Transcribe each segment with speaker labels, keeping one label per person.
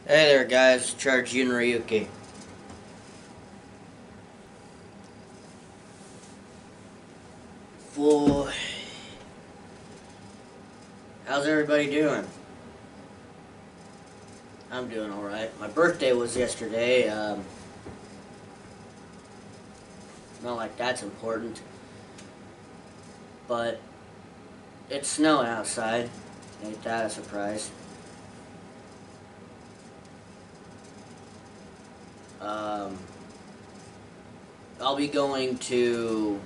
Speaker 1: Hey there guys, Charjr Ryuki. Boy, how's everybody doing? I'm doing alright. My birthday was yesterday. Not like that's important, but it's snowing outside. Ain't that a surprise? Um, I'll be going to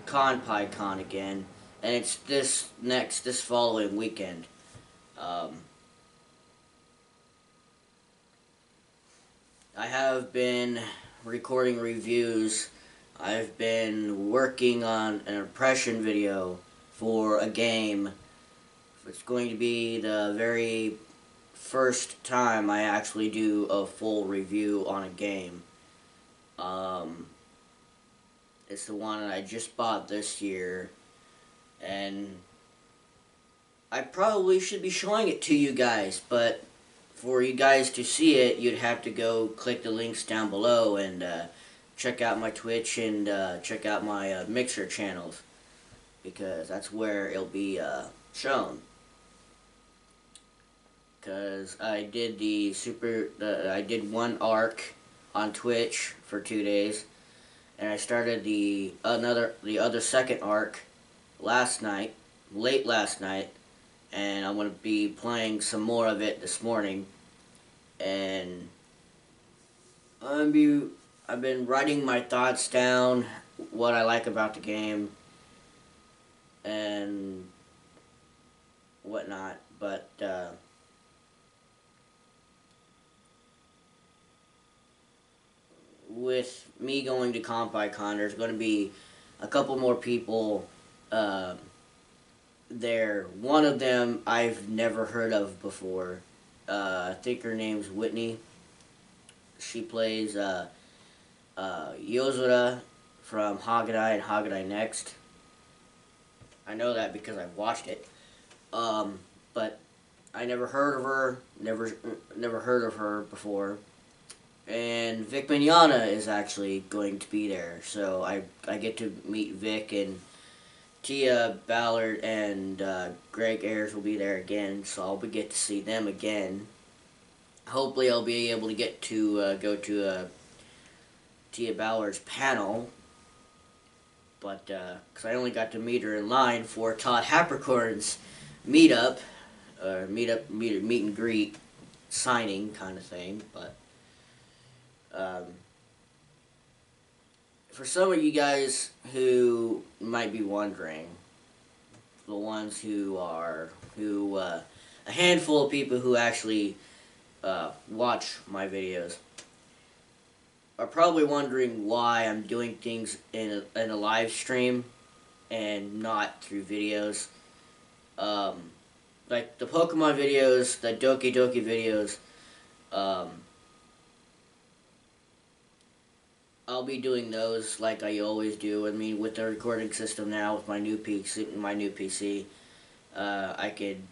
Speaker 1: Con again, and it's this following weekend. Um, I have been recording reviews. I've been working on an impression video for a game. It's going to be the very first time I actually do a full review on a game. Um, it's the one that I just bought this year, and I probably should be showing it to you guys, but for you guys to see it, you'd have to go click the links down below and check out my Twitch and check out my Mixer channels, because that's where it'll be shown. Because I did I did one arc on Twitch for 2 days, and I started the other second arc late last night, and I'm going to be playing some more of it this morning. And I've been writing my thoughts down, what I like about the game, and whatnot. But with me going to CompiCon, there's going to be a couple more people there. One of them I've never heard of before. I think her name's Whitney. She plays Yozora from Hagedai and Hagedai Next. I know that because I've watched it. But I never heard of her. Never heard of her before. And Vic Mignogna is actually going to be there, so I get to meet Vic, and Tia Ballard and Greg Ayers will be there again, so I'll get to see them again. Hopefully I'll be able to get to go to Tia Ballard's panel, but because I only got to meet her in line for Todd Hapricorn's meet and greet signing kind of thing. But for some of you guys who might be wondering, the ones a handful of people who actually watch my videos are probably wondering why I'm doing things in a live stream and not through videos. Like the Pokemon videos, the Doki Doki videos, I'll be doing those like I always do. I mean, with the recording system now, with my new PC, I could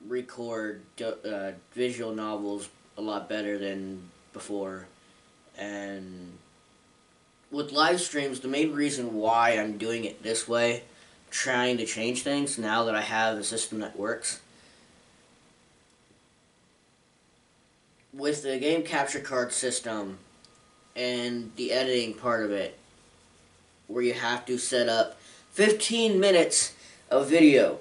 Speaker 1: record visual novels a lot better than before. And with live streams, the main reason why I'm doing it this way, trying to change things now that I have a system that works, with the game capture card system and the editing part of it, where you have to set up 15 minutes of video.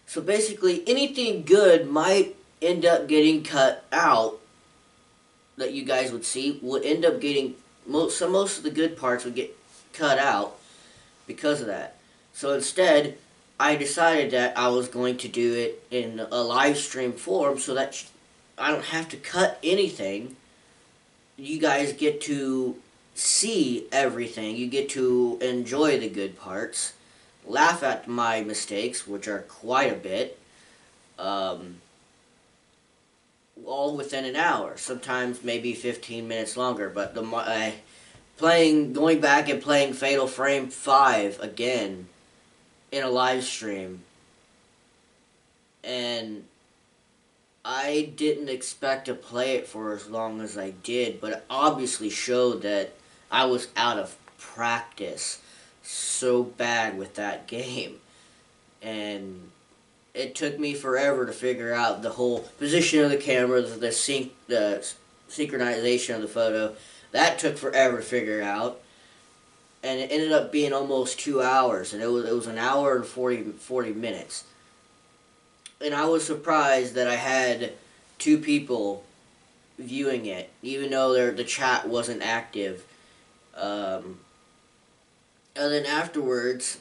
Speaker 1: So basically, anything good might end up getting cut out that you guys would see, would end up getting, most of the good parts would get cut out because of that. So instead, I decided that I was going to do it in a live stream form so that I don't have to cut anything. You guys get to see everything. You get to enjoy the good parts, laugh at my mistakes, which are quite a bit, all within an hour. Sometimes maybe 15 minutes longer. But going back and playing Fatal Frame 5 again in a live stream, and I didn't expect to play it for as long as I did, but it obviously showed that I was out of practice so bad with that game. And it took me forever to figure out the whole position of the camera, the synchronization of the photo. That took forever to figure out. And it ended up being almost 2 hours, and it was an hour and 40 minutes. And I was surprised that I had 2 people viewing it, even though the chat wasn't active. And then afterwards,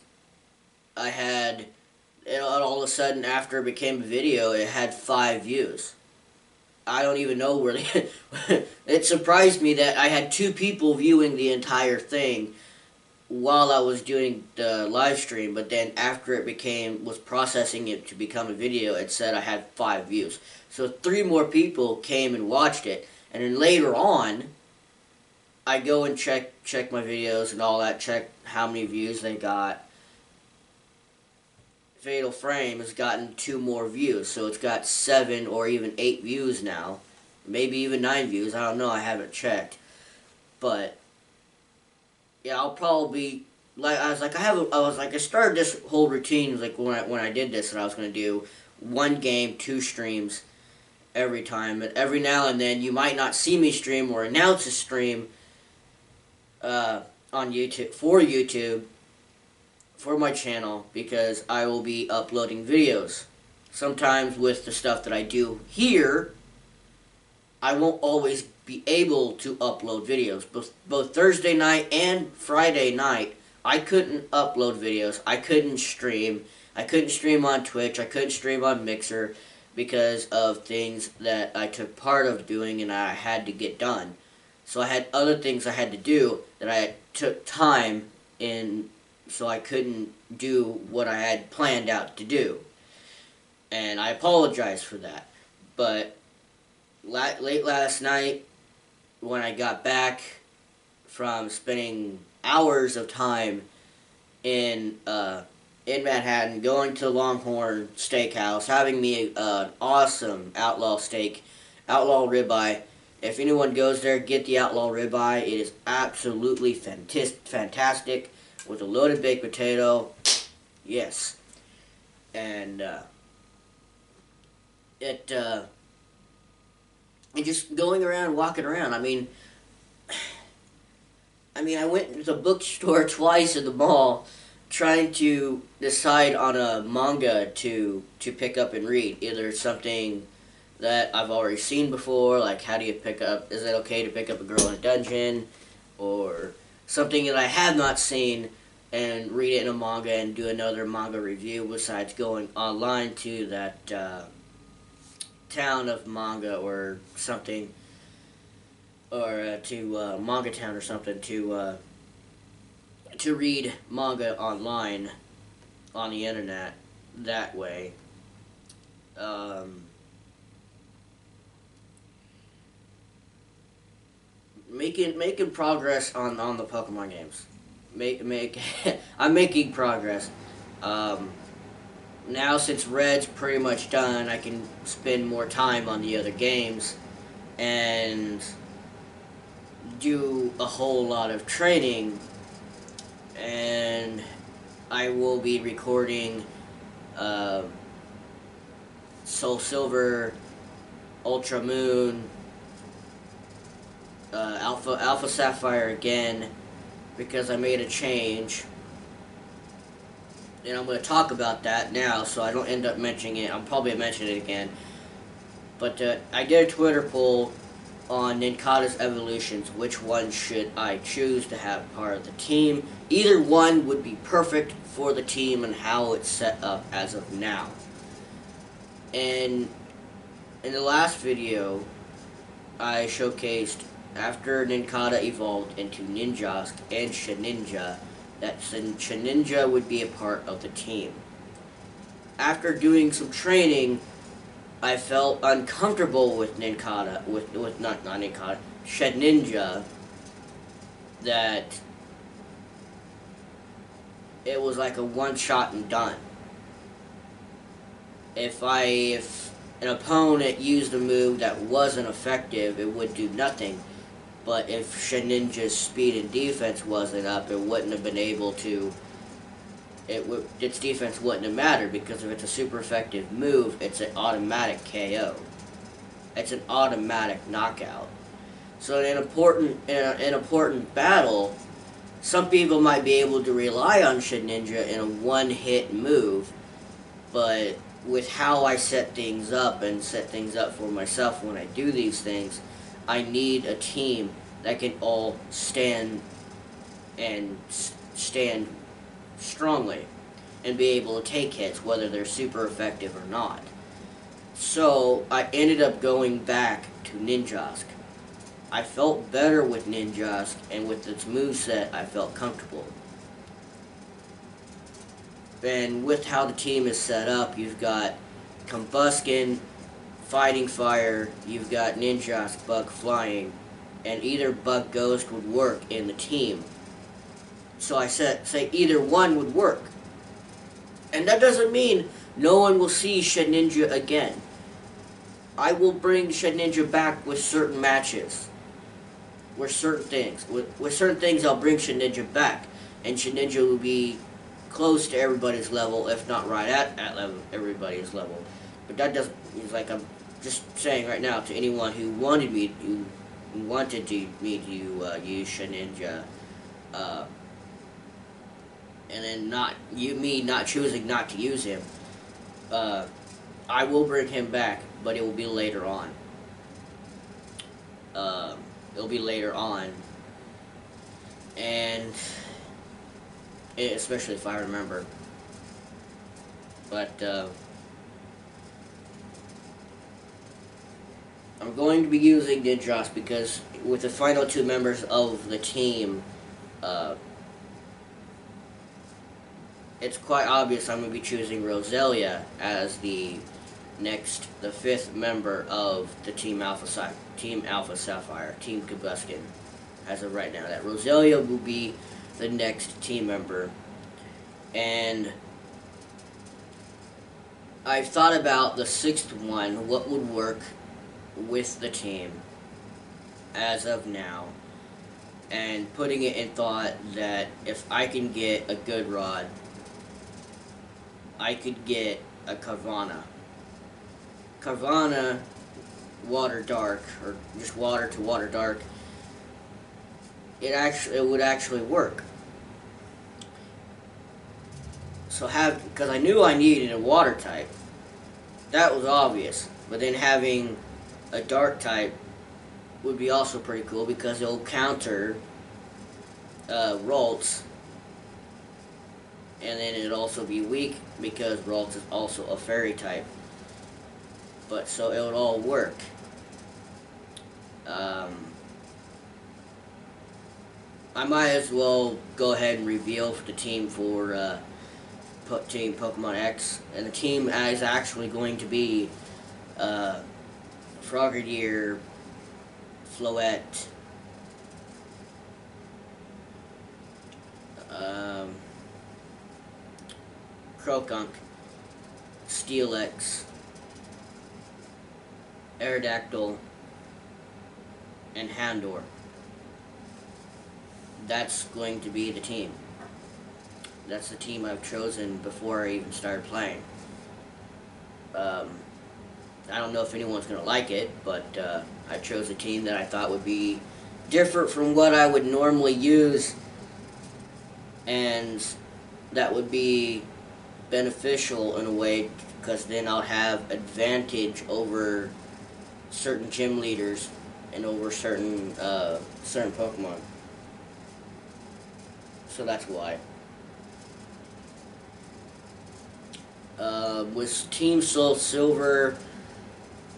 Speaker 1: I had, and all of a sudden, after it became a video, it had 5 views. I don't even know where they... It surprised me that I had 2 people viewing the entire thing while I was doing the live stream, but then after it was processing it to become a video, it said I had 5 views. So 3 more people came and watched it, and then later on, I go and check my videos and all that, check how many views they got. Fatal Frame has gotten 2 more views, so it's got 7 or even 8 views now. Maybe even 9 views, I don't know, I haven't checked. But yeah, I'll probably, like, I started this whole routine, like, when I did this, and I was going to do 1 game, 2 streams every time. But every now and then, you might not see me stream or announce a stream on YouTube, for my channel, because I will be uploading videos. Sometimes with the stuff that I do here, I won't always be able to upload videos. Both Thursday night and Friday night, I couldn't upload videos. I couldn't stream. I couldn't stream on Twitch. I couldn't stream on Mixer because of things that I took part of doing and I had to get done. So I had other things I had to do that I took time in, so I couldn't do what I had planned out to do. And I apologize for that. But late last night, when I got back from spending hours of time in Manhattan, going to Longhorn Steakhouse, having me an awesome outlaw ribeye. If anyone goes there, get the outlaw ribeye. It is absolutely fantastic with a loaded baked potato. Yes, and and just going around, walking around. I mean, I went to the bookstore twice at the mall, trying to decide on a manga to pick up and read. Either something that I've already seen before, like is it okay to pick up a girl in a dungeon, or something that I have not seen and read it in a manga and do another manga review, besides going online to that town of manga or something, or to Manga Town or something, to read manga online on the internet that way. Making progress on the Pokemon games. I'm making progress. Now, since Red's pretty much done, I can spend more time on the other games and do a whole lot of training. And I will be recording Soul Silver, Ultra Moon, Alpha Sapphire again, because I made a change. And I'm going to talk about that now, so I don't end up mentioning it. I'll probably mention it again. But I did a Twitter poll on Ninkata's evolutions. Which one should I choose to have part of the team? Either one would be perfect for the team and how it's set up as of now. And in the last video, I showcased after Ninkata evolved into Ninjask and Shedinja, that Shedinja would be a part of the team. After doing some training, I felt uncomfortable with Ninkata, not Ninkata, Shedinja, that it was like a one-shot and done. if an opponent used a move that wasn't effective, it would do nothing. But if Shedinja's speed and defense wasn't up, it wouldn't have been able to. Its defense wouldn't have mattered, because if it's a super effective move, it's an automatic KO. It's an automatic knockout. So in an important battle, some people might be able to rely on Shedinja in a one-hit move, but with how I set things up and set things up for myself when I do these things, I need a team that can all stand strongly and be able to take hits, whether they're super effective or not. So I ended up going back to Ninjask. I felt better with Ninjask, and with its moveset, I felt comfortable. And with how the team is set up, you've got Combuskin, Fighting Fire, you've got Ninjask, Bug Flying, and either Bug Ghost would work in the team. So I say either one would work. And that doesn't mean no one will see Shedinja again. I will bring Shedinja back with certain matches. With certain things, I'll bring Shedinja back. And Shedinja will be close to everybody's level, if not right at everybody's level. But that doesn't, it's like I'm just saying right now to anyone who wanted me to use Shedinja, and then me not choosing not to use him, I will bring him back, but it will be later on. It'll be later on, and especially if I remember. But I'm going to be using Ninjask because with the final two members of the team, it's quite obvious I'm going to be choosing Roselia as the fifth member of the Team Alpha Sapphire, Team Combuskin, as of right now. That Roselia will be the next team member. And I've thought about the sixth one, what would work with the team as of now, and putting it in thought that if I can get a good rod, I could get a Carvana. Carvana Water Dark, or just Water to Water Dark, it would actually work. So because I knew I needed a water type, that was obvious. But then having a dark type would be also pretty cool because it'll counter Ralts, and then it'd also be weak because Ralts is also a fairy type. But so it would all work. I might as well go ahead and reveal the team for Team Pokemon X, and the team is actually going to be Frogadier, Floette, Crocunk, Steelix, Aerodactyl, and Handor. That's going to be the team. That's the team I've chosen before I even started playing. I don't know if anyone's going to like it, but I chose a team that I thought would be different from what I would normally use, and that would be beneficial in a way, because then I'll have advantage over certain gym leaders and over certain Pokemon. So that's why. With Team Soul Silver,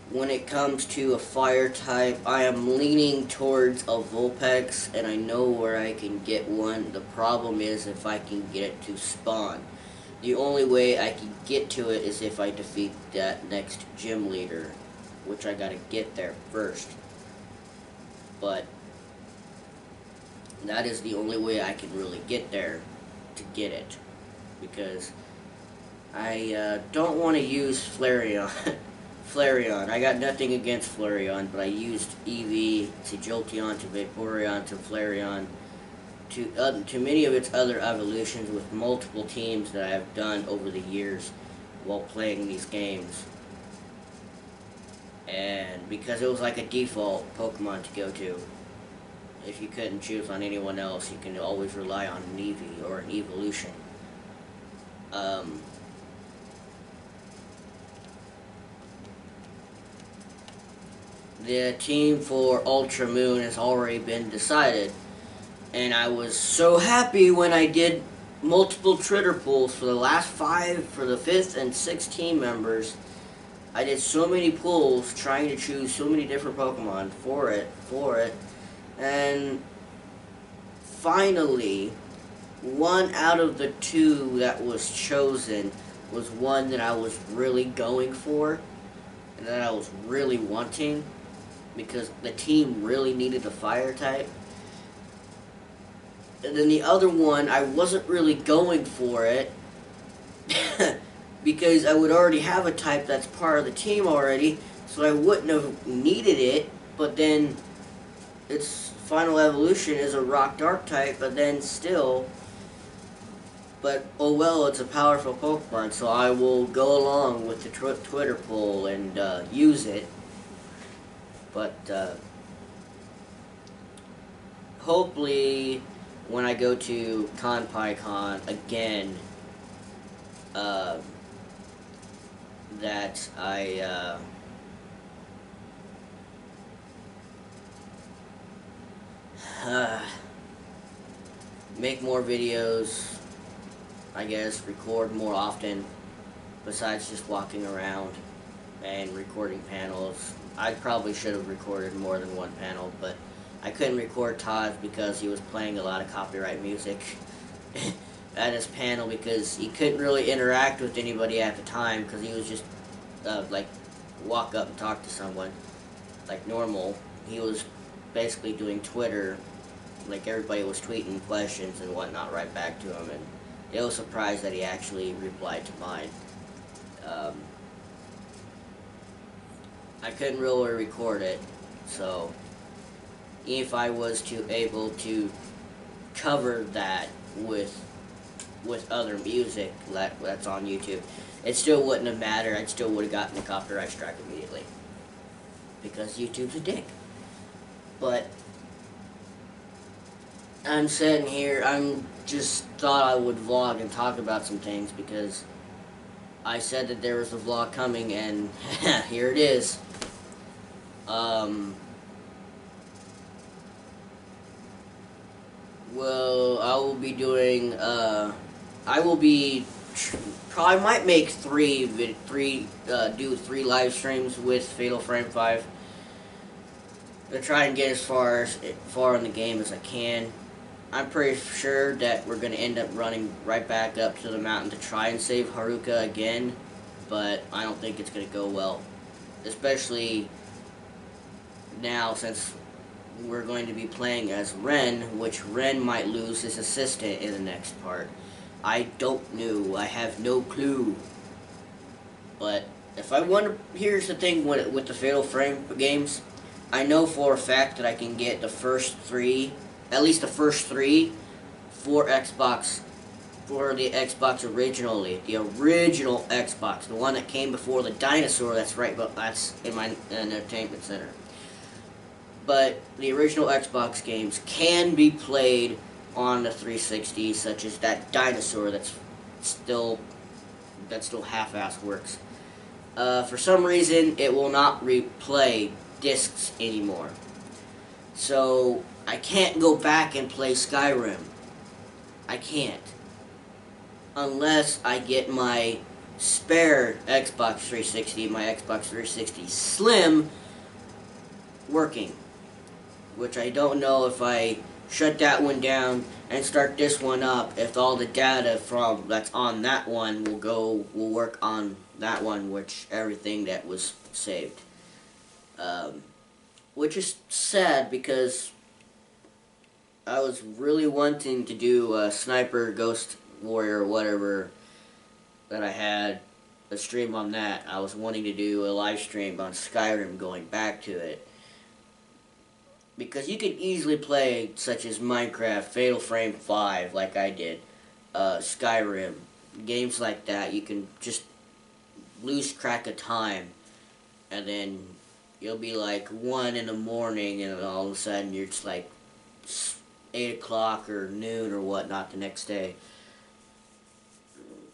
Speaker 1: when it comes to a fire type, I am leaning towards a Vulpix, and I know where I can get one. The problem is if I can get it to spawn. The only way I can get to it is if I defeat that next gym leader, which I gotta get there first. But that is the only way I can really get there to get it, because I don't want to use Flareon. Flareon. I got nothing against Flareon, but I used Eevee to Jolteon to Vaporeon to Flareon to many of its other evolutions with multiple teams that I have done over the years while playing these games. And because it was like a default Pokemon to go to, if you couldn't choose on anyone else, you can always rely on an Eevee or an evolution. The team for Ultra Moon has already been decided, and I was so happy when I did multiple Twitter pulls for the last 5, for the 5th and 6th team members. I did so many pulls trying to choose so many different Pokemon for it, and finally, one out of the 2 that was chosen was one that I was really going for, and that I was really wanting, because the team really needed a fire type. And then the other one, I wasn't really going for it, because I would already have a type that's part of the team already, so I wouldn't have needed it, but then its final evolution is a rock dark type, but then still, but oh well, it's a powerful Pokemon, so I will go along with the Twitter poll and use it. But hopefully when I go to ConPyCon again, that I make more videos, I guess, record more often, besides just walking around and recording panels. I probably should have recorded more than one panel, but I couldn't record Todd because he was playing a lot of copyright music at his panel, because he couldn't really interact with anybody at the time, because he was just like walk up and talk to someone like normal. He was basically doing Twitter, like everybody was tweeting questions and whatnot right back to him, and they were surprised that he actually replied to mine. I couldn't really record it, so if I was able to cover that with other music that's on YouTube, it still wouldn't have mattered. I still would have gotten the copyright strike immediately, because YouTube's a dick. But I'm sitting here, I'm just thought I would vlog and talk about some things, because I said that there was a vlog coming, and here it is. Well, I will be doing, I will be, probably might make do 3 live streams with Fatal Frame 5. To try and get as far in the game as I can. I'm pretty sure that we're going to end up running right back up to the mountain to try and save Haruka again, but I don't think it's going to go well. Especially now, since we're going to be playing as Ren, which Ren might lose his assistant in the next part. I don't know. I have no clue. But if I want to, here's the thing with the Fatal Frame games. I know for a fact that I can get the first 3, at least the first 3, for Xbox, for the Xbox originally, the original Xbox, the one that came before the dinosaur. That's right, but that's in my entertainment center. But the original Xbox games can be played on the 360, such as that dinosaur that's still half-ass works. For some reason, it will not replay discs anymore. So I can't go back and play Skyrim. I can't. Unless I get my spare Xbox 360, my Xbox 360 Slim, working. Which I don't know if I shut that one down and start this one up, if all the data from that's on that one will work on that one, which everything that was saved. Which is sad, because I was really wanting to do Sniper, Ghost Warrior, whatever, that I had a stream on that. I was wanting to do a live stream on Skyrim going back to it. Because you could easily play such as Minecraft, Fatal Frame 5 like I did, Skyrim, games like that. You can just lose track of time, and then you'll be like 1 in the morning, and all of a sudden you're just like 8 o'clock or noon or whatnot the next day.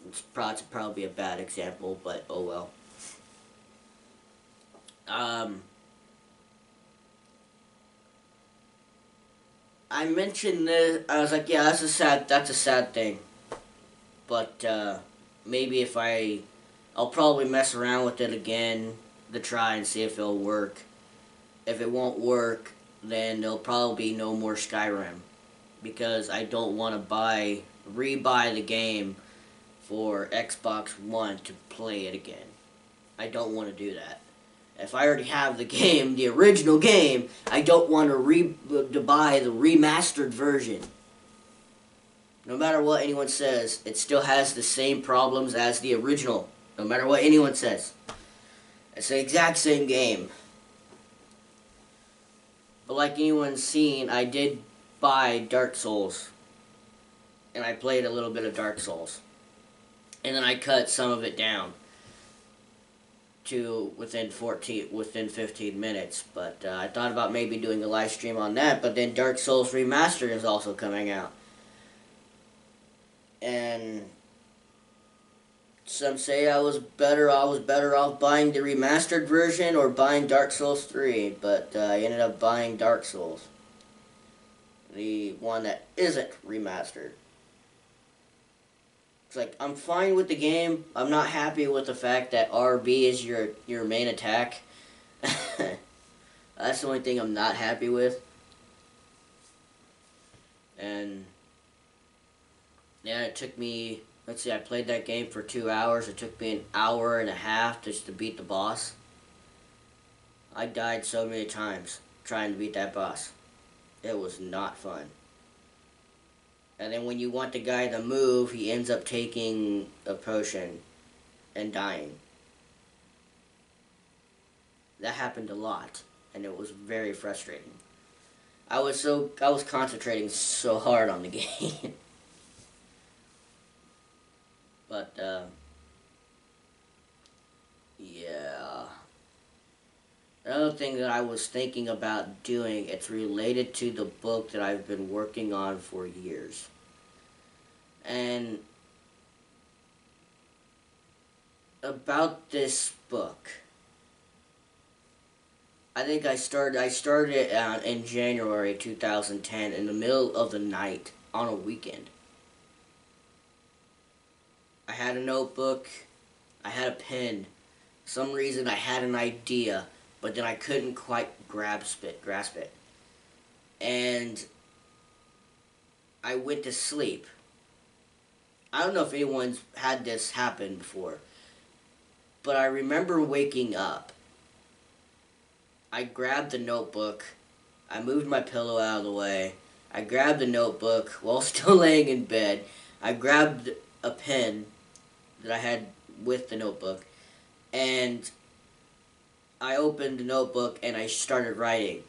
Speaker 1: It's probably a bad example, but oh well. I mentioned this. I was like, yeah, that's a sad thing. But maybe if I'll probably mess around with it again to try and see if it'll work. If it won't work, then there'll probably be no more Skyrim, because I don't want to rebuy the game for Xbox One to play it again. I don't want to do that. If I already have the game, the original game, I don't want to buy the remastered version. No matter what anyone says, it still has the same problems as the original. No matter what anyone says. It's the exact same game. But like anyone's seen, I did buy Dark Souls. And I played a little bit of Dark Souls. And then I cut some of it down to within 15 minutes, but I thought about maybe doing a live stream on that, but then Dark Souls Remastered is also coming out. And some say I was better off buying the remastered version or buying Dark Souls 3, but I ended up buying Dark Souls. The one that isn't remastered. It's like, I'm fine with the game. I'm not happy with the fact that RB is your main attack. That's the only thing I'm not happy with. And yeah, it took me, let's see, I played that game for 2 hours. It took me an hour and a half just to beat the boss. I died so many times trying to beat that boss. It was not fun. And then when you want the guy to move, he ends up taking a potion and dying. That happened a lot, and it was very frustrating. I was concentrating so hard on the game. But yeah. Another thing that I was thinking about doing, it's related to the book that I've been working on for years. And about this book, I think I started it in January 2010 in the middle of the night on a weekend. I had a notebook, I had a pen. For some reason I had an idea, but then I couldn't quite grasp it. And I went to sleep. I don't know if anyone's had this happen before, but I remember waking up. I grabbed the notebook, I moved my pillow out of the way, I grabbed the notebook while still laying in bed, I grabbed a pen that I had with the notebook, and I opened the notebook and I started writing.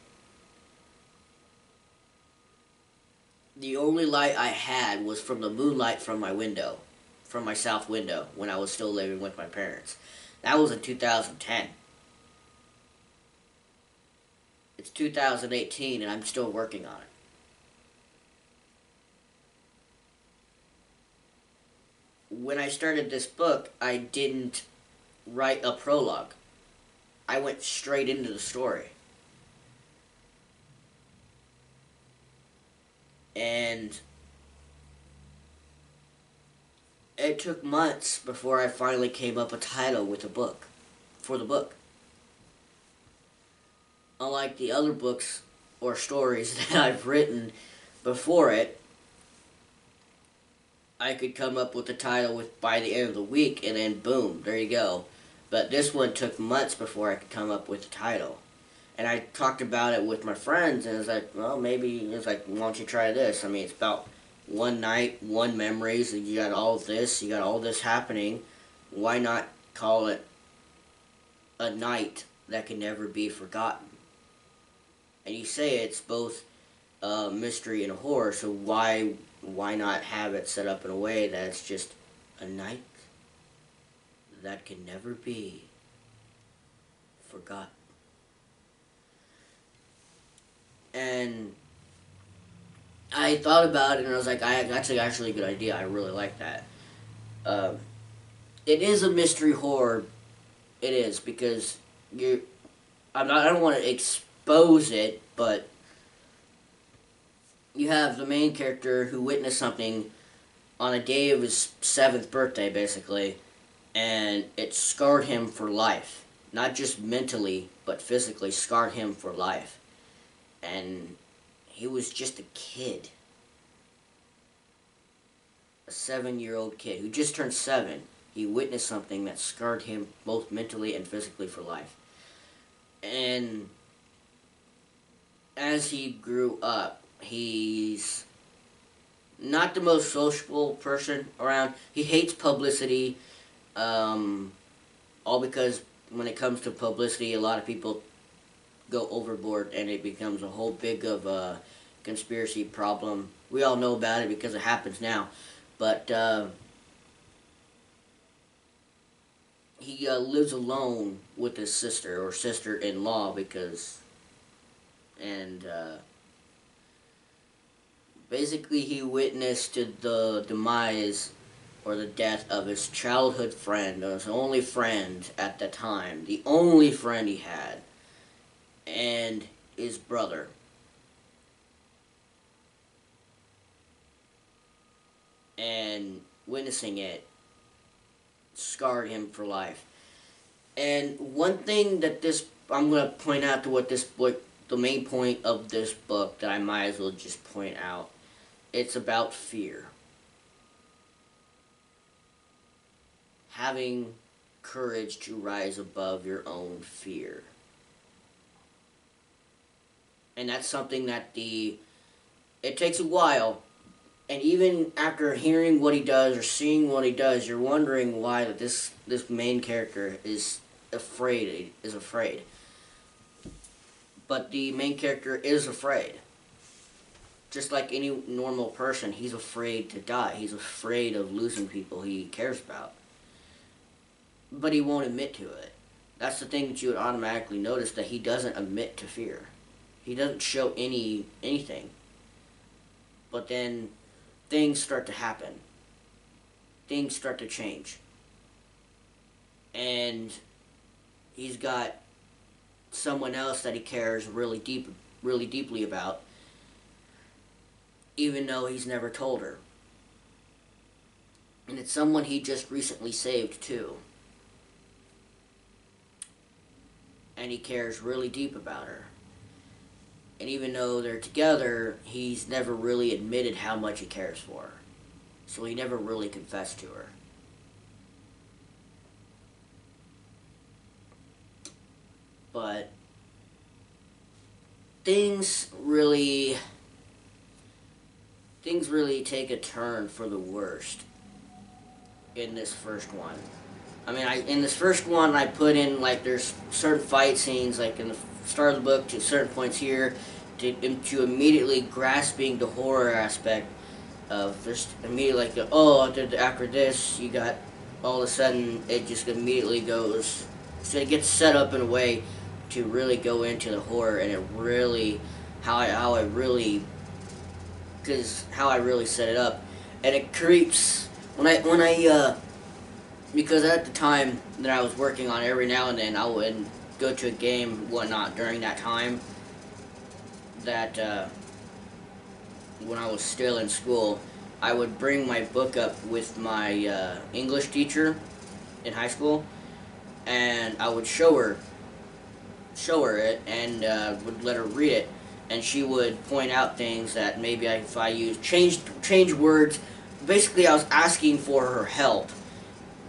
Speaker 1: The only light I had was from the moonlight from my window, from my south window, when I was still living with my parents. That was in 2010. It's 2018 and I'm still working on it. When I started this book, I didn't write a prologue. I went straight into the story. And it took months before I finally came up with a title for the book. Unlike the other books or stories that I've written before it, I could come up with the title by the end of the week, and then boom, there you go. But this one took months before I could come up with the title. And I talked about it with my friends, and it was like, well, maybe, it's like, why don't you try this? I mean, it's about one night, one memories, and you got all this happening. why not call it a night that can never be forgotten? And you say it's both mystery and horror, so why not have it set up in a way that it's just a night that can never be forgotten? And I thought about it, and I was like, that's actually a good idea. I really like that. It is a mystery horror. It is, because I don't want to expose it, but you have the main character who witnessed something on a day of his 7th birthday, basically, and it scarred him for life. Not just mentally, but physically scarred him for life. And he was just a kid. A 7-year-old kid who just turned 7. He witnessed something that scarred him both mentally and physically for life. And as he grew up, he's not the most sociable person around. He hates publicity, all because when it comes to publicity, a lot of people go overboard and it becomes a whole big of a conspiracy problem. We all know about it because it happens now. But he lives alone with his sister, or sister-in-law, basically he witnessed the demise or the death of his childhood friend, his only friend at the time, the only friend he had, and his brother. And witnessing it scarred him for life. And one thing that I'm going to point out to what this book, the main point of this book that I might as well just point out, it's about fear. Having courage to rise above your own fear. And that's something that it takes a while. And even after hearing what he does or seeing what he does, you're wondering why this main character is afraid. But the main character is afraid. Just like any normal person, he's afraid to die. He's afraid of losing people he cares about. But he won't admit to it. That's the thing that you would automatically notice, that he doesn't admit to fear. He doesn't show anything. But then things start to happen. Things start to change. And he's got someone else that he cares really deeply about, even though he's never told her. And it's someone he just recently saved too. And he cares really deep about her. And even though they're together, he's never really admitted how much he cares for her. So he never really confessed to her. But things really take a turn for the worst in this first one. I mean, in this first one, I put in, like, there's certain fight scenes, like in the start of the book, to certain points here, to immediately grasping the horror aspect of just immediately, like, after this, you got, all of a sudden, it just immediately goes, so it gets set up in a way to really go into the horror, and it really, how I really set it up, and it creeps, because at the time that I was working on, every now and then I would go to a game, whatnot, during that time, that when I was still in school, I would bring my book up with my English teacher in high school, and I would show her it, and would let her read it, and she would point out things that maybe if I used, change words. Basically, I was asking for her help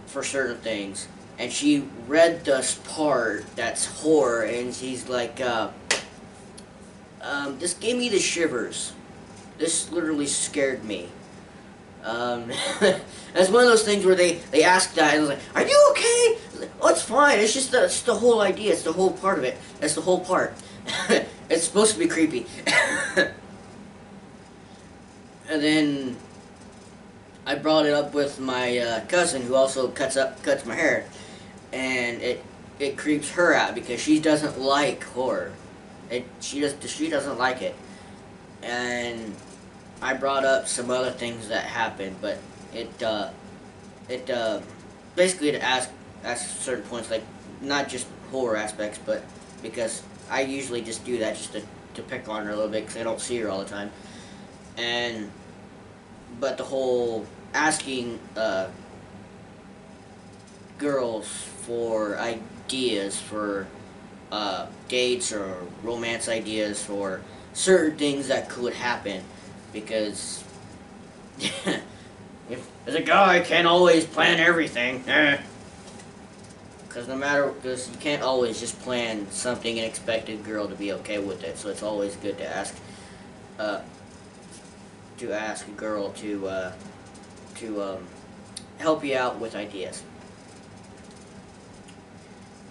Speaker 1: for certain things, and she read this part that's horror, and she's like, this gave me the shivers. This literally scared me. That's one of those things where they ask that and it's like, "Are you okay?" Like, oh, it's fine. It's just it's the whole idea. It's the whole part of it. That's the whole part. It's supposed to be creepy. And then I brought it up with my cousin, who also cuts my hair, and it creeps her out because she doesn't like horror. She doesn't like it, and I brought up some other things that happened, but it basically to ask certain points, like not just horror aspects, but because I usually just do that just to pick on her a little bit because I don't see her all the time, but the whole asking girls for ideas for dates or romance ideas for certain things that could happen, because if as a guy, I can't always plan everything. Because you can't always just plan something and expect a girl to be okay with it. So it's always good to ask a girl to help you out with ideas.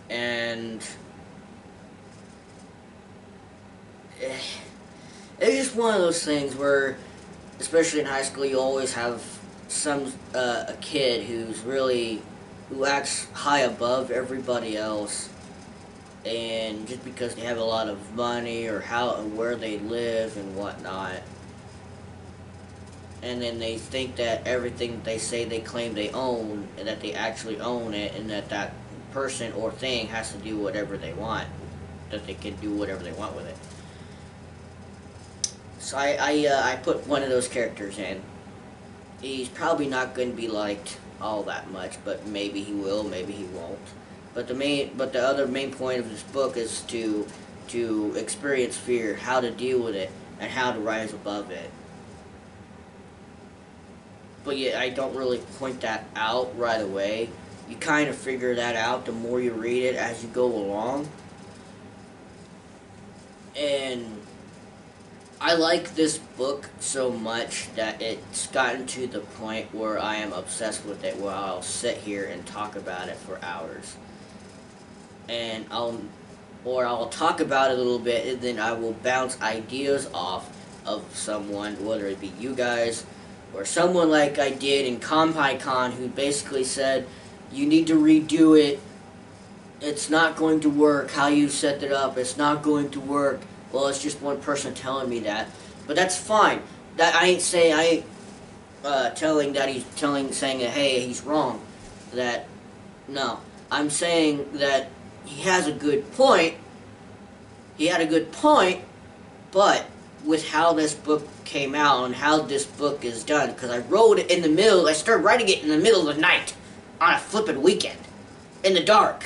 Speaker 1: And it's just one of those things where, especially in high school, you always have a kid who acts high above everybody else, and just because they have a lot of money or where they live and whatnot, and then they think that everything they say they claim they own, and that they actually own it, and that person or thing has to do whatever they want, that they can do whatever they want with it. So I put one of those characters in. He's probably not going to be liked all that much, but maybe he will, maybe he won't. But the other main point of this book is to experience fear, how to deal with it, and how to rise above it. But yet I don't really point that out right away. You kind of figure that out the more you read it as you go along. And I like this book so much that it's gotten to the point where I am obsessed with it, where I'll sit here and talk about it for hours. And I'll talk about it a little bit, and then I will bounce ideas off of someone, whether it be you guys, or someone like I did in CompiCon, who basically said, you need to redo it, it's not going to work, how you set it up, it's not going to work. Well, it's just one person telling me that, but that's fine. That I ain't saying saying that, hey, he's wrong. That, no, I'm saying that he has a good point. He had a good point, but with how this book came out and how this book is done, because I wrote it in the middle. I started writing it in the middle of the night on a flippin' weekend in the dark.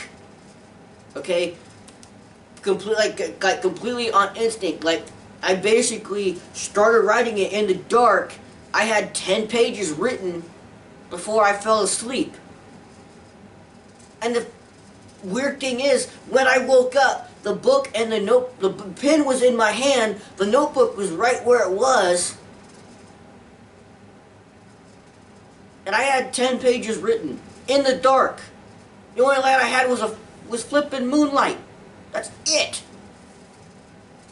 Speaker 1: Okay. Completely on instinct. Like, I basically started writing it in the dark. I had 10 pages written before I fell asleep. And the weird thing is, when I woke up, the book and the pen was in my hand, the notebook was right where it was, and I had 10 pages written in the dark. The only light I had was flipping moonlight. That's it.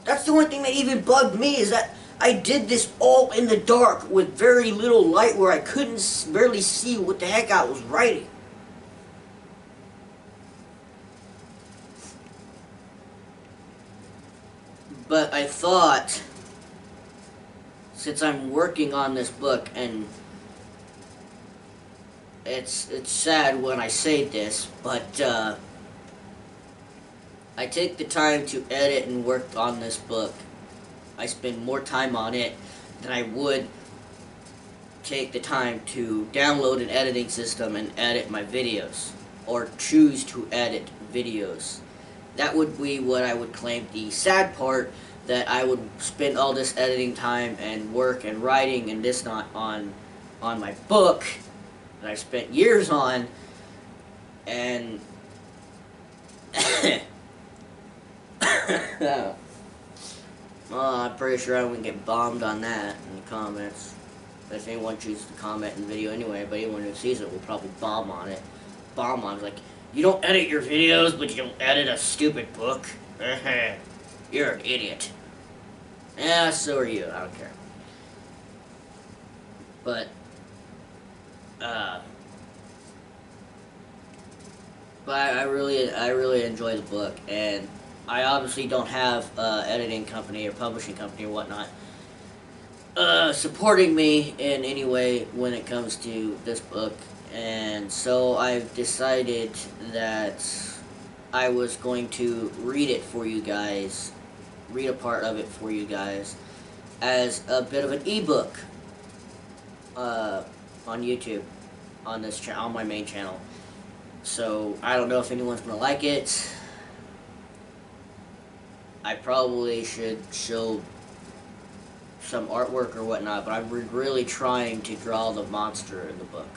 Speaker 1: That's the only thing that even bugged me, is that I did this all in the dark with very little light, where I couldn't barely see what the heck I was writing. But I thought, since I'm working on this book, and it's sad when I say this, but I take the time to edit and work on this book. I spend more time on it than I would take the time to download an editing system and edit my videos, or choose to edit videos. That would be what I would claim the sad part, that I would spend all this editing time and work and writing and this not on my book that I spent years on, and well, I'm pretty sure I wouldn't get bombed on that in the comments. if anyone chooses to comment in the video anyway, but anyone who sees it will probably bomb on it. Bomb on it, like, you don't edit your videos, but you edit a stupid book? You're an idiot. Yeah, so are you, I don't care. But I really enjoy the book, and I obviously don't have editing company or publishing company or whatnot supporting me in any way when it comes to this book, and so I've decided that I was going to read it for you guys, read a part of it for you guys, as a bit of an ebook on YouTube, on this on my main channel. So I don't know if anyone's gonna like it. I probably should show some artwork or whatnot, but I'm really trying to draw the monster in the book.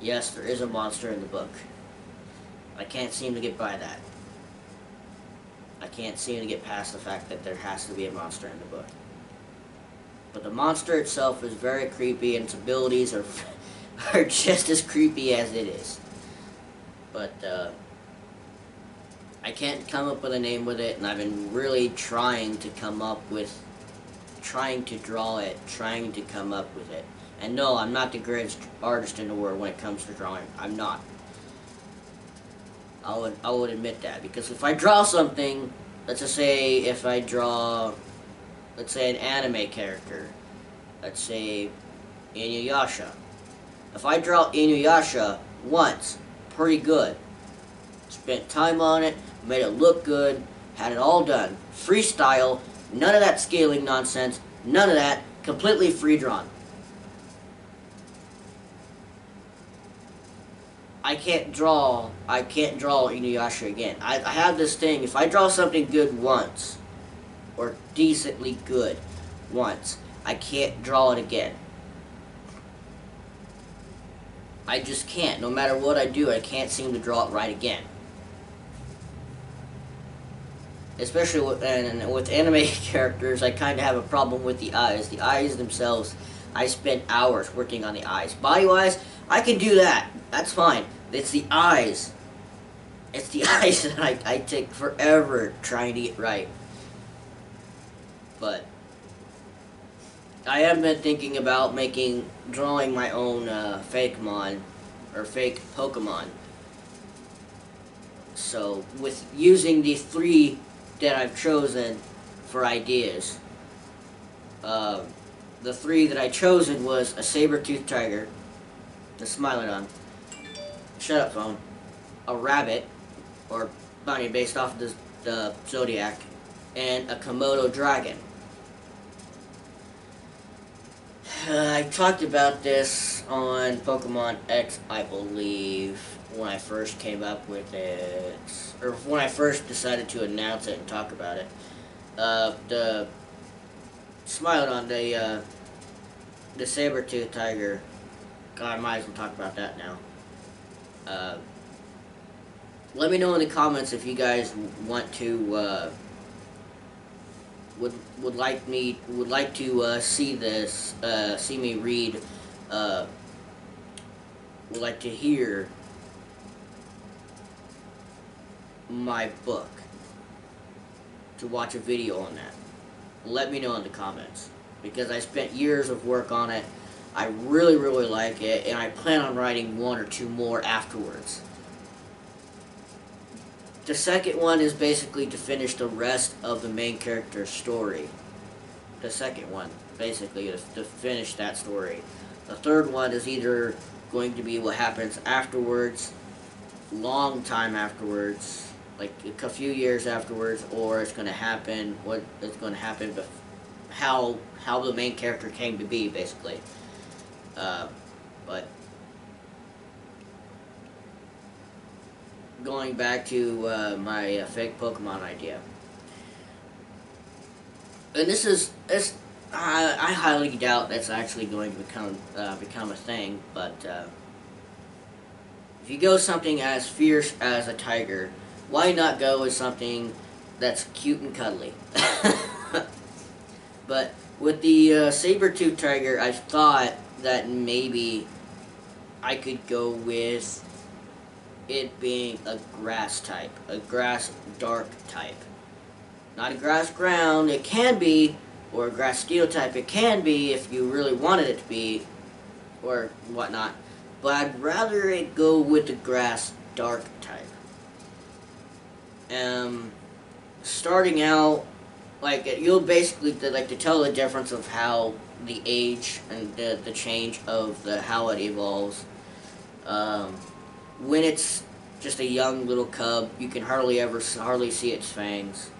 Speaker 1: Yes, there is a monster in the book. I can't seem to get by that. I can't seem to get past the fact that there has to be a monster in the book. But the monster itself is very creepy, and its abilities are are just as creepy as it is. But I can't come up with a name with it, and I've been really trying to come up with, trying to draw it, trying to come up with it. And no, I'm not the greatest artist in the world when it comes to drawing. I'm not. I would admit that, because if I draw something, let's just say if I draw, let's say an anime character, let's say Inuyasha. If I draw Inuyasha once, pretty good, spent time on it, made it look good, had it all done, freestyle, none of that scaling nonsense, none of that, completely free drawn. I can't draw Inuyasha again. I have this thing, if I draw something good once, or decently good once, I can't draw it again. I just can't. No matter what I do, I can't seem to draw it right again. Especially with anime characters, I kind of have a problem with the eyes. The eyes themselves, I spent hours working on the eyes. Body-wise, I can do that. That's fine. It's the eyes. It's the eyes that I take forever trying to get right. But I have been thinking about drawing my own fake Pokemon. So with using the 3 that I've chosen for ideas, the 3 that I chosen was a saber-toothed tiger, the Smilodon, shut up phone, a rabbit, or bunny based off of the Zodiac, and a Komodo dragon. I talked about this on Pokemon X, I believe, when I first came up with it, or when I first decided to announce it and talk about it. The Smilodon, the saber-toothed tiger, God, I might as well talk about that now. Let me know in the comments if you guys want to, would like to see this, see me read, would like to hear my book, to watch a video on that. Let me know in the comments, because I spent years of work on it. I really, really like it, and I plan on writing 1 or 2 more afterwards. The second one is basically to finish the rest of the main character's story. The second one, basically, is to finish that story. The third one is either going to be what happens afterwards, long time afterwards, like a few years afterwards, or it's going to happen, how the main character came to be, basically. But going back to my fake Pokemon idea, and I highly doubt that's actually going to become a thing. But if you go something as fierce as a tiger, why not go with something that's cute and cuddly? But With the saber-tooth tiger, I thought that maybe I could go with it being a grass type, a grass dark type. Not a grass ground, it can be, or a grass steel type, it can be if you really wanted it to be, or whatnot. But I'd rather it go with the grass dark type. Starting out, like, you'll basically like to tell the difference of how the age and the change of how it evolves. When it's just a young little cub, you can hardly see its fangs.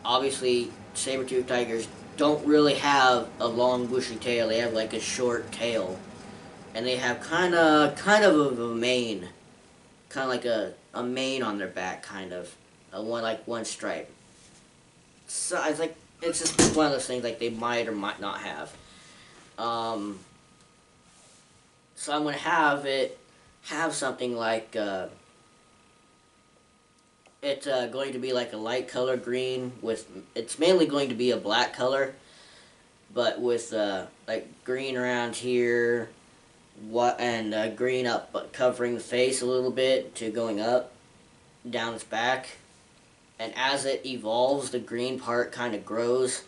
Speaker 1: Obviously, saber-tooth tigers don't really have a long bushy tail. They have like a short tail, and they have kind of a mane, kind of like a mane on their back, kind of one stripe. So I think it's just one of those things like they might or might not have. So I'm gonna have something like it's going to be like a light color green with, it's mainly going to be a black color, but with like green around here, and green up, but covering the face a little bit to going up down its back. And as it evolves, the green part kind of grows,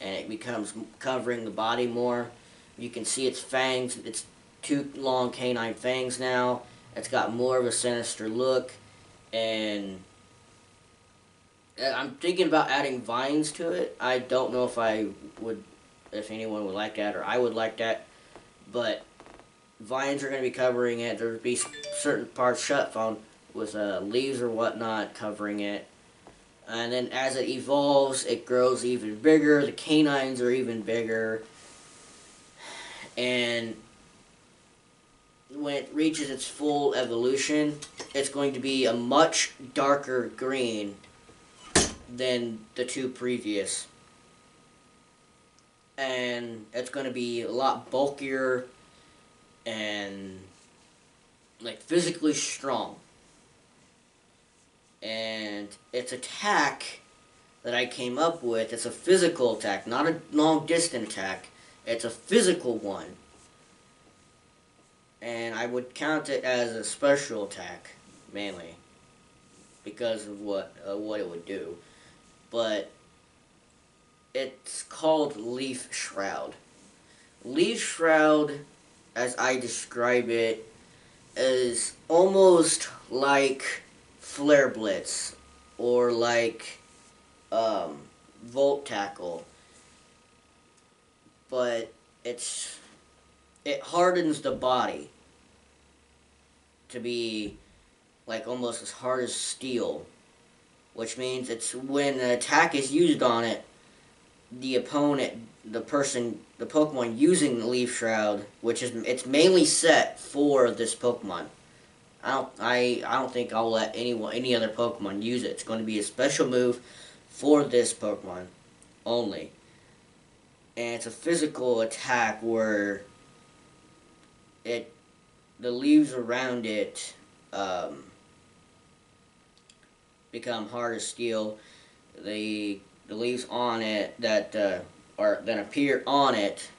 Speaker 1: and it becomes covering the body more. You can see its fangs. It's two long canine fangs now. It's got more of a sinister look, and I'm thinking about adding vines to it. I don't know if anyone would like that, or I would like that, but vines are going to be covering it. There'll be certain parts shut down with leaves or whatnot covering it. And then as it evolves, it grows even bigger. The canines are even bigger. And when it reaches its full evolution, it's going to be a much darker green than the two previous. And it's going to be a lot bulkier and like physically strong. And its attack that I came up with, it's a physical attack, not a long distance attack. It's a physical one. And I would count it as a special attack, mainly, because of what it would do. But it's called Leaf Shroud. Leaf Shroud, as I describe it, is almost like Flare Blitz, or like Volt Tackle, but it hardens the body to be like almost as hard as steel, which means it's when an attack is used on it, the opponent, the Pokemon using the Leaf Shroud, it's mainly set for this Pokemon. I don't think I'll let any other Pokemon use it. It's going to be a special move for this Pokemon only. And it's a physical attack where the leaves around it become hard as steel. The leaves on it that appear on it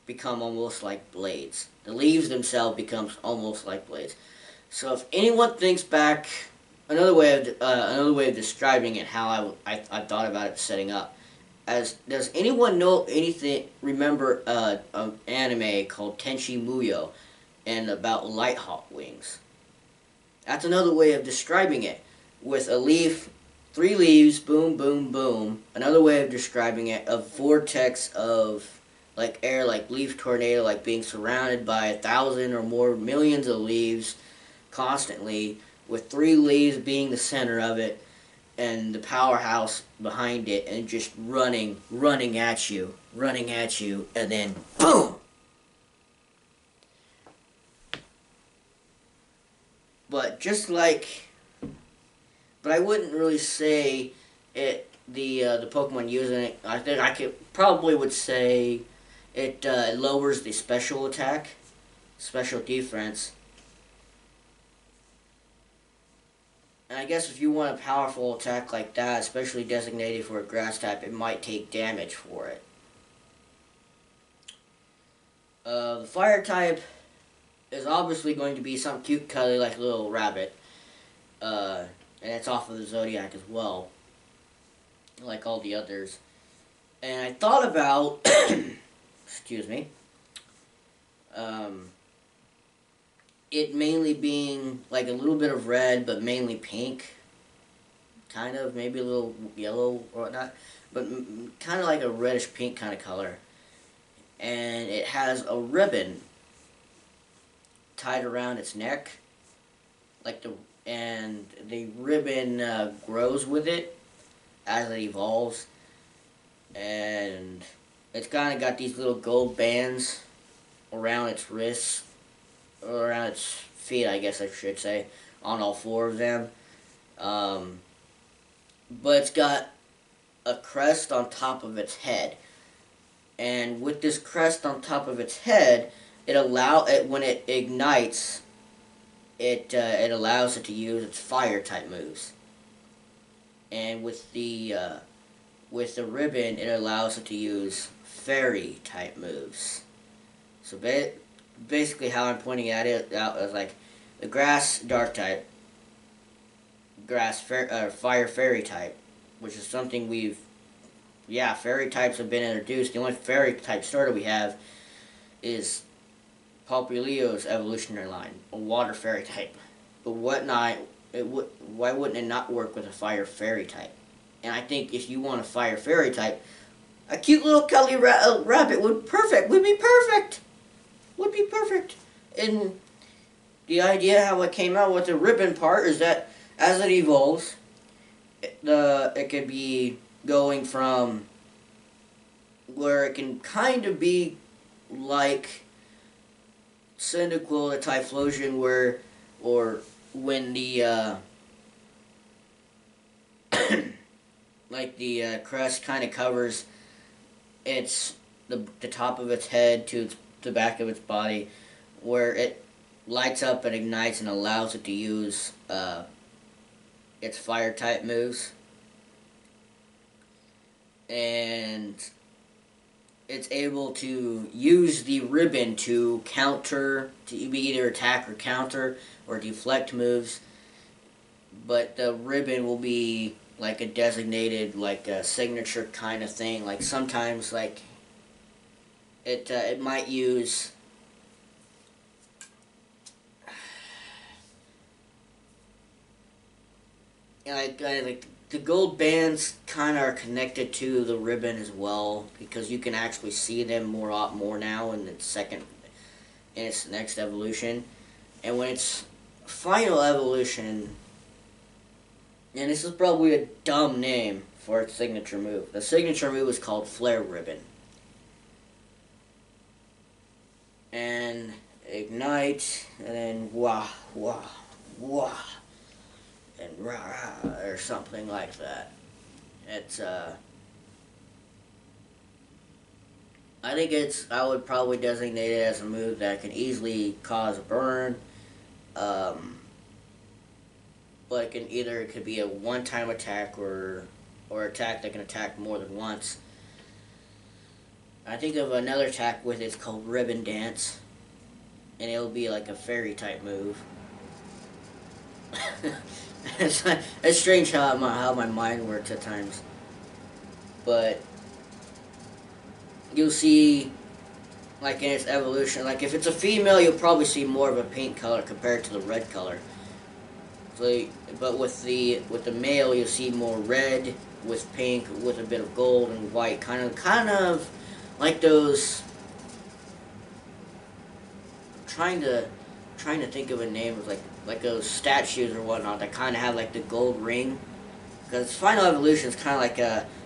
Speaker 1: become almost like blades. The leaves themselves becomes almost like blades. So if anyone thinks back, another way of describing it, how I thought about it setting up, does anyone remember an anime called Tenchi Muyo and about Light Hawk wings? That's another way of describing it. With a leaf, 3 leaves, boom, boom, boom. Another way of describing it, a vortex of like air, like leaf tornado, like being surrounded by 1,000 or more millions of leaves constantly, with 3 leaves being the center of it, and the powerhouse behind it, and just running at you, and then boom! But I wouldn't really say it. The Pokemon using it, I think I probably would say it lowers the special attack, special defense. And I guess if you want a powerful attack like that, especially designated for a grass type, it might take damage for it. The fire type is obviously going to be some cute cuddly like little rabbit. And it's off of the Zodiac as well, like all the others. And I thought about, excuse me, it mainly being like a little bit of red, but mainly pink. Kind of, maybe a little yellow or whatnot, but kind of like a reddish pink kind of color. And it has a ribbon tied around its neck, and the ribbon grows with it as it evolves, and it's kind of got these little gold bands around its wrists, or around its feet, I guess I should say, on all four of them. But it's got a crest on top of its head. And with this crest on top of its head, when it ignites, it allows it to use its fire type moves. And with the ribbon, it allows it to use fairy type moves. So basically, how I'm pointing at it out is like the grass dark type, fire fairy type, which is something fairy types have been introduced. The only fairy type starter we have is Populio's evolutionary line, a water fairy type. But why wouldn't it not work with a fire fairy type? And I think if you want a fire fairy type, a cute little cuddly rabbit would be perfect. Would be perfect. And the idea how it came out with the ribbon part is that as it evolves, it could be going from where it can kind of be like Cyndaquil, the Typhlosion, when the like the crest kind of covers the top of its head to the back of its body, where it lights up and ignites and allows it to use its fire type moves. And it's able to use the ribbon to either attack or counter or deflect moves. But the ribbon will be like a designated, like a signature kind of thing. Like sometimes, like it might use like the gold bands kind of are connected to the ribbon as well, because you can actually see them a lot more now in its next evolution. And when its final evolution, and this is probably a dumb name for its signature move. The signature move is called Flare Ribbon. And ignite, and then wah, wah, wah, and rah, rah, or something like that. It's, I would probably designate it as a move that can easily cause a burn, but it could be a one-time attack or attack that can attack more than once. I think of another attack with it's called Ribbon Dance, and it'll be like a fairy type move. It's strange how my mind works at times, but you'll see, like in its evolution, like if it's a female, you'll probably see more of a pink color compared to the red color. So, but with the male, you'll see more red with pink with a bit of gold and white, kind of like those. Trying to think of a name of like those statues or whatnot that kind of have like the gold ring, because final evolution is kind of like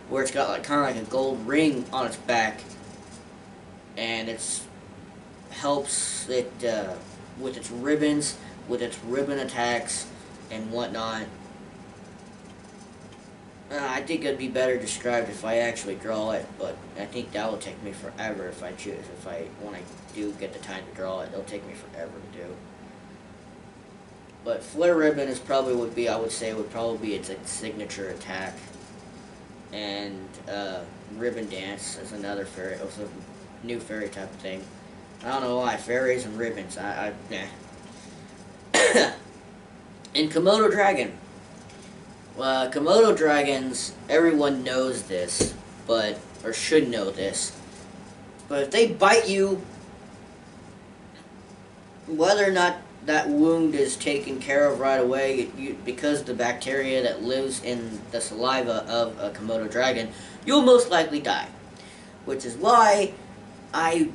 Speaker 1: where it's got like kind of like a gold ring on its back, and it's helps it with its ribbons, with its ribbon attacks and whatnot. I think it'd be better described if I actually draw it, but I think that will take me forever if I choose. When I do get the time to draw it, it'll take me forever to do. But Flare Ribbon is probably would be, I would say, would probably be its signature attack. And Ribbon Dance is another fairy, also new fairy type of thing. I don't know why, fairies and ribbons, nah. And Komodo Dragon. Komodo dragons, everyone knows this, but, or should know this, but if they bite you, whether or not that wound is taken care of right away, because the bacteria that lives in the saliva of a Komodo dragon, you'll most likely die. Which is why I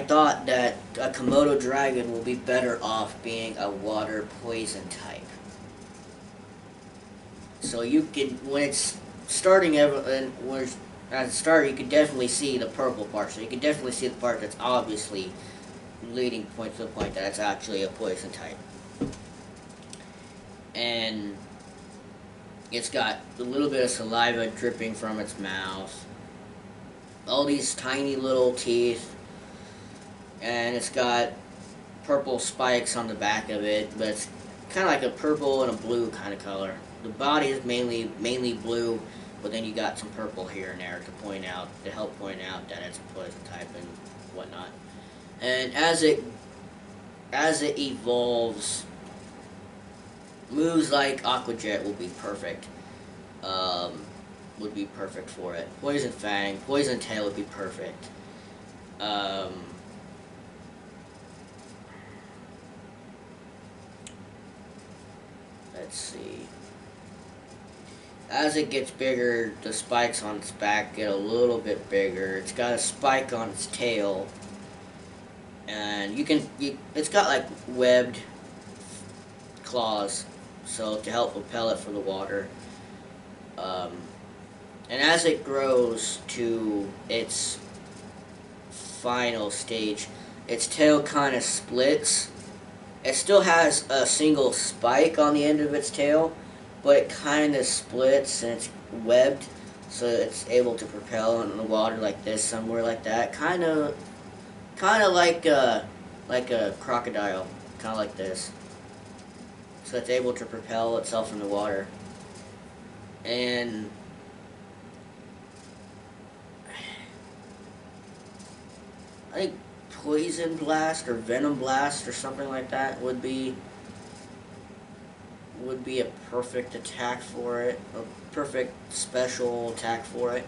Speaker 1: thought that a Komodo dragon will be better off being a water poison type. So you can, when it's starting, and when it's at the start, you can definitely see the purple part. So you can definitely see the part that's obviously leading point to the point that it's actually a poison type. And it's got a little bit of saliva dripping from its mouth. All these tiny little teeth. And it's got purple spikes on the back of it, but it's kind of like a purple and a blue kind of color. The body is mainly blue, but then you got some purple here and there to help point out that it's a poison type and whatnot. And as it evolves, moves like Aqua Jet will be perfect. Would be perfect for it. Poison Fang, Poison Tail would be perfect. Let's see. As it gets bigger, the spikes on its back get a little bit bigger. It's got a spike on its tail. And it's got like webbed claws, so to help propel it for the water. And as it grows to its final stage, its tail kind of splits. It still has a single spike on the end of its tail, but it kind of splits and it's webbed, so it's able to propel in the water like this, somewhere like that. Kind of like a crocodile, kind of like this. So it's able to propel itself in the water. And I think Poison Blast or Venom Blast or something like that would be a perfect attack for it, a perfect special attack for it.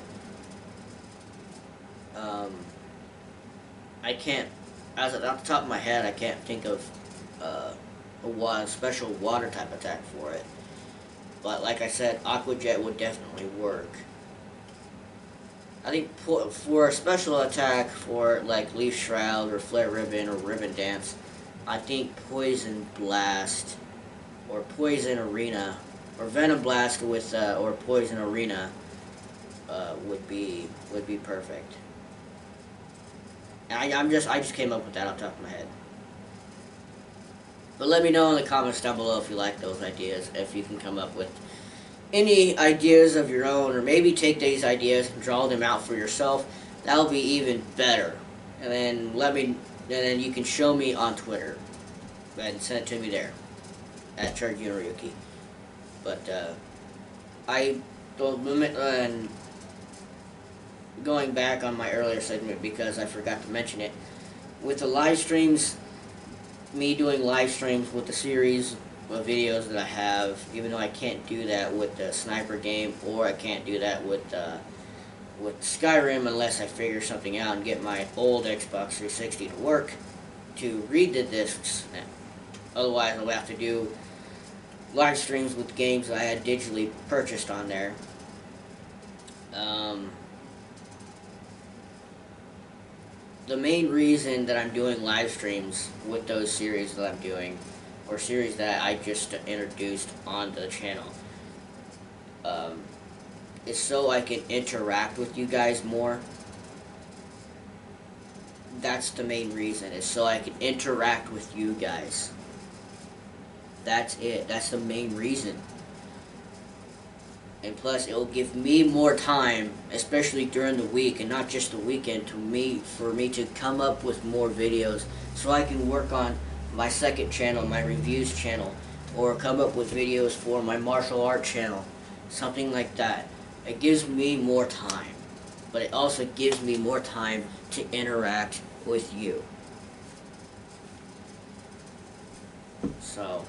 Speaker 1: I can't, off the top of my head, I can't think of a special water type attack for it. But like I said, Aqua Jet would definitely work. I think for a special attack for like Leaf Shroud or Flare Ribbon or Ribbon Dance, I think Poison Blast or Poison Arena or Venom Blast with or Poison Arena would be perfect. And I just came up with that off the top of my head. But let me know in the comments down below if you like those ideas, if you can come up with any ideas of your own, or maybe take these ideas and draw them out for yourself. That'll be even better. And then you can show me on Twitter and send it to me there at Charjr Ryuki. But and going back on my earlier segment because I forgot to mention it, with the live streams, me doing live streams with the series of videos that I have, even though I can't do that with the sniper game, or I can't do that with Skyrim unless I figure something out and get my old Xbox 360 to work to read the discs. Otherwise, I'll have to do live streams with games that I had digitally purchased on there. The main reason that I'm doing live streams with those series that I'm doing, or series that I just introduced on the channel, is so I can interact with you guys more. That's the main reason, is so I can interact with you guys. That's it. That's the main reason. And plus, it'll give me more time, especially during the week and not just the weekend, for me to come up with more videos, so I can work on my second channel, my reviews channel, or come up with videos for my martial art channel, something like that. It gives me more time, but it also gives me more time to interact with you. So,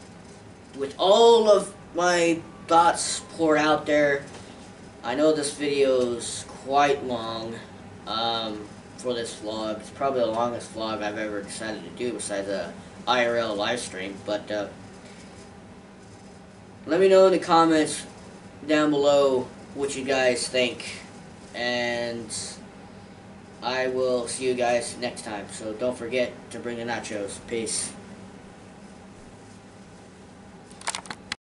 Speaker 1: with all of my thoughts poured out there, I know this video is quite long for this vlog. It's probably the longest vlog I've ever decided to do besides a IRL live stream. But let me know in the comments down below what you guys think, and I will see you guys next time. So don't forget to bring the nachos. Peace.